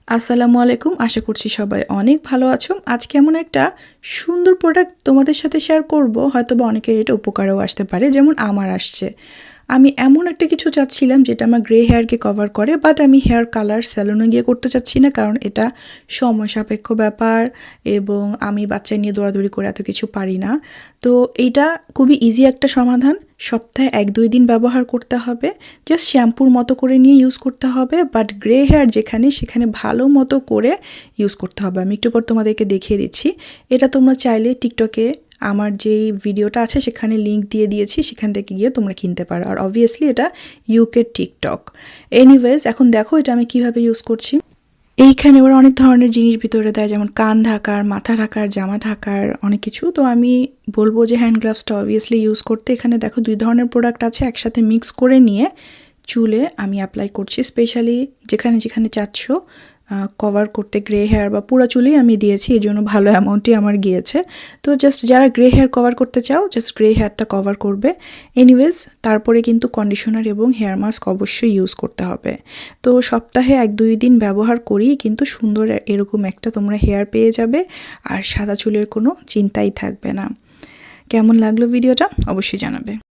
আসসালামু আলাইকুম। আশা করছি সবাই অনেক ভালো আছো। আজকে এমন একটা সুন্দর প্রোডাক্ট তোমাদের সাথে শেয়ার করব, হয়তোবা অনেকের এটা উপকারেও আসতে পারে, যেমন আমার আসছে। আমি এমন একটা কিছু চাচ্ছিলাম যেটা আমার গ্রে হেয়ারকে কভার করে, বাট আমি হেয়ার কালার স্যালুনে গিয়ে করতে চাচ্ছি না, কারণ এটা সময় সাপেক্ষ ব্যাপার এবং আমি বাচ্চা নিয়ে দৌড়াদৌড়ি করে এত কিছু পারি না। তো এইটা খুবই ইজি একটা সমাধান। সপ্তাহে 1-2 দিন ব্যবহার করতে হবে, জাস্ট শ্যাম্পুর মতো করে নিয়ে ইউজ করতে হবে, বাট গ্রে হেয়ার যেখানে সেখানে ভালো মতো করে ইউজ করতে হবে। আমি একটু পর তোমাদেরকে দেখিয়ে দিচ্ছি। এটা তোমরা চাইলে টিকটকে আমার যেই ভিডিওটা আছে সেখানে লিঙ্ক দিয়ে দিয়েছি, সেখান থেকে গিয়ে তোমরা কিনতে পারো। আর অবভিয়াসলি এটা ইউকে টিকটক। এনিওয়েজ, এখন দেখো এটা আমি কিভাবে ইউজ করছি। এইখানে ওরা অনেক ধরনের জিনিস ভিতরে দেয়, যেমন কান ঢাকার, মাথা ঢাকার, জামা ঢাকার, অনেক কিছু। তো আমি বলবো যে হ্যান্ড গ্লাভসটা অবভিয়াসলি ইউজ করতে। এখানে দেখো 2 ধরনের প্রোডাক্ট আছে, একসাথে মিক্স করে নিয়ে চুলে আমি অ্যাপ্লাই করছি, স্পেশালি যেখানে যেখানে চাচ্ছ কভার করতে গ্রে হেয়ার বা পুরো চুলেই আমি দিয়েছি, এই জন্য ভালো অ্যামাউন্টই আমার গিয়েছে। তো জাস্ট যারা গ্রে হেয়ার কভার করতে চাও, জাস্ট গ্রে হেয়ারটা কভার করবে। এনিওয়েজ, তারপরে কিন্তু কন্ডিশনার এবং হেয়ার মাস্ক অবশ্যই ইউজ করতে হবে। তো সপ্তাহে 1-2 দিন ব্যবহার করেই কিন্তু সুন্দর এরকম একটা তোমরা হেয়ার পেয়ে যাবে, আর সাদা চুলের কোনো চিন্তাই থাকবে না। কেমন লাগলো ভিডিওটা অবশ্যই জানাবে।